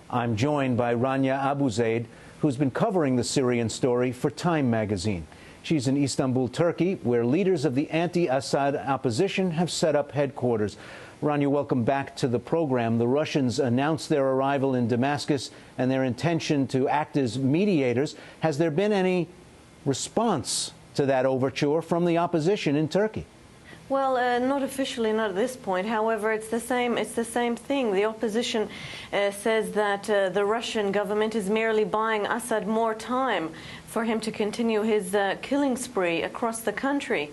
I'm joined by Rania Abuzaid, who's been covering the Syrian story for Time magazine. She's in Istanbul, Turkey, where leaders of the anti-Assad opposition have set up headquarters. Rania, welcome back to the program. The Russians announced their arrival in Damascus and their intention to act as mediators. Has there been any response to that overture from the opposition in Turkey? Well, not officially, not at this point. However, it's the same thing. The opposition says that the Russian government is merely buying Assad more time for him to continue his killing spree across the country.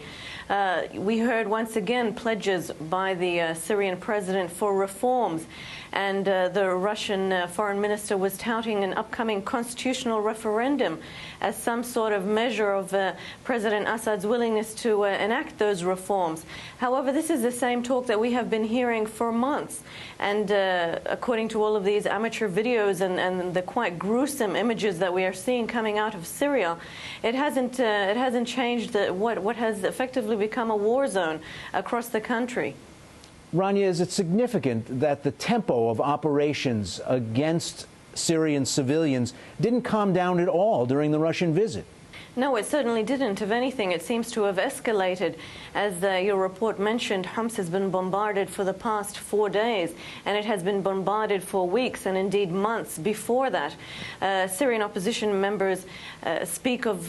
We heard once again pledges by the Syrian president for reforms, and the Russian foreign minister was touting an upcoming constitutional referendum as some sort of measure of President Assad's willingness to enact those reforms. However, this is the same talk that we have been hearing for months, and according to all of these amateur videos and the quite gruesome images that we are seeing coming out of Syria, it hasn't changed what has effectively become a war zone across the country. Rania, is it significant that the tempo of operations against Syrian civilians didn't calm down at all during the Russian visit? No, it certainly didn't. If anything, it seems to have escalated. As your report mentioned, Homs has been bombarded for the past 4 days, and it has been bombarded for weeks and indeed months before that. Syrian opposition members speak of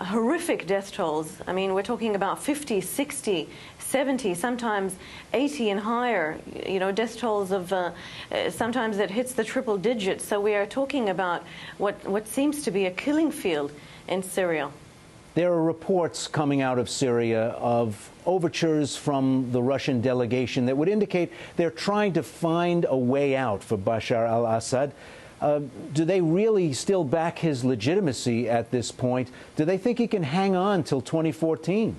horrific death tolls. I mean, we're talking about 50, 60, 70, sometimes 80 and higher, you know, death tolls of sometimes it hits the triple digits. So we are talking about what seems to be a killing field in Syria. There are reports coming out of Syria of overtures from the Russian delegation that would indicate they're trying to find a way out for Bashar al-Assad. Do they really still back his legitimacy at this point? Do they think he can hang on till 2014?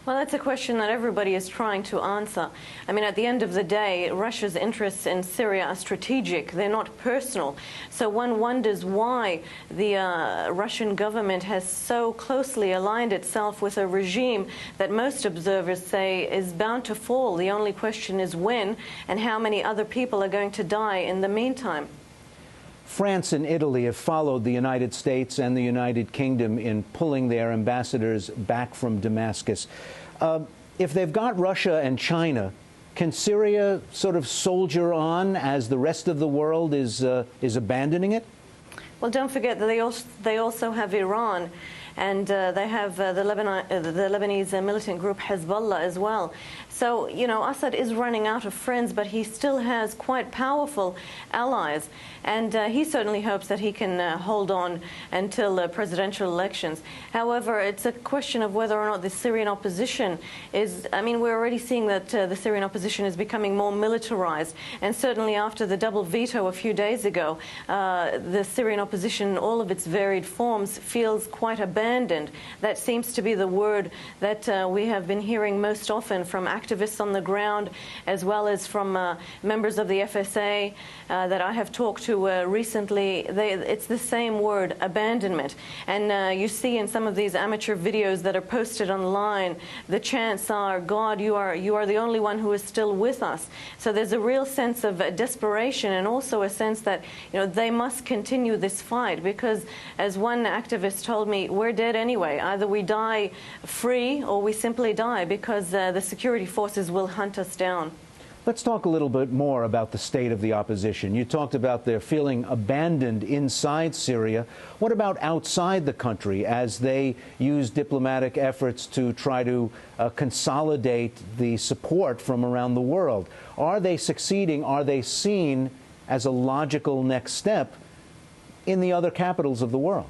Well, that's a question that everybody is trying to answer. I mean, at the end of the day, Russia's interests in Syria are strategic. They're not personal. So one wonders why the Russian government has so closely aligned itself with a regime that most observers say is bound to fall. The only question is when and how many other people are going to die in the meantime. France and Italy have followed the United States and the United Kingdom in pulling their ambassadors back from Damascus. If they've got Russia and China, can Syria sort of soldier on as the rest of the world is abandoning it? Well, don't forget that they also have Iran, and they have the Lebanese militant group Hezbollah as well. So, you know, Assad is running out of friends, but he still has quite powerful allies. And he certainly hopes that he can hold on until presidential elections. However, it's a question of whether or not the Syrian opposition is, I mean, we're already seeing that the Syrian opposition is becoming more militarized. And certainly after the double veto a few days ago, the Syrian opposition in all of its varied forms feels quite abandoned. That seems to be the word that we have been hearing most often from activists on the ground, as well as from members of the FSA that I have talked to recently. It's the same word, abandonment. And you see in some of these amateur videos that are posted online, the chants are, God, you are the only one who is still with us. So there's a real sense of desperation, and also a sense that, you know, they must continue this fight, because as one activist told me, we're dead anyway. Either we die free or we simply die, because the security forces will hunt us down. Let's talk a little bit more about the state of the opposition. You talked about their feeling abandoned inside Syria. What about outside the country as they use diplomatic efforts to try to consolidate the support from around the world? Are they succeeding? Are they seen as a logical next step in the other capitals of the world?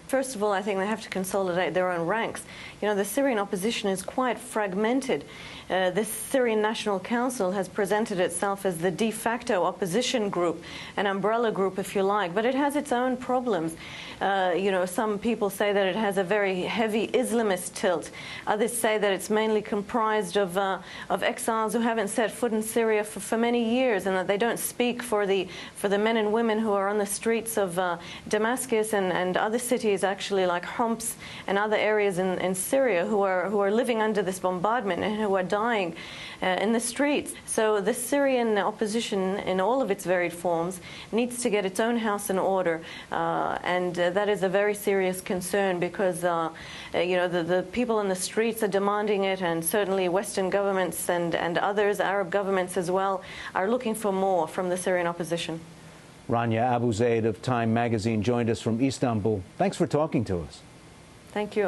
First of all, I think they have to consolidate their own ranks. You know, the Syrian opposition is quite fragmented. The Syrian National Council has presented itself as the de facto opposition group, an umbrella group, if you like, but it has its own problems. You know, some people say that it has a very heavy Islamist tilt. Others say that it's mainly comprised of exiles who haven't set foot in Syria for many years, and that they don't speak for the men and women who are on the streets of Damascus and other cities, actually, like Homs and other areas in Syria, who are living under this bombardment and who are dying dying in the streets. So the Syrian opposition, in all of its varied forms, needs to get its own house in order, and that is a very serious concern because the people in the streets are demanding it, and certainly Western governments and others, Arab governments as well, are looking for more from the Syrian opposition. Rania Abu Zaid of Time magazine joined us from Istanbul. Thanks for talking to us. Thank you.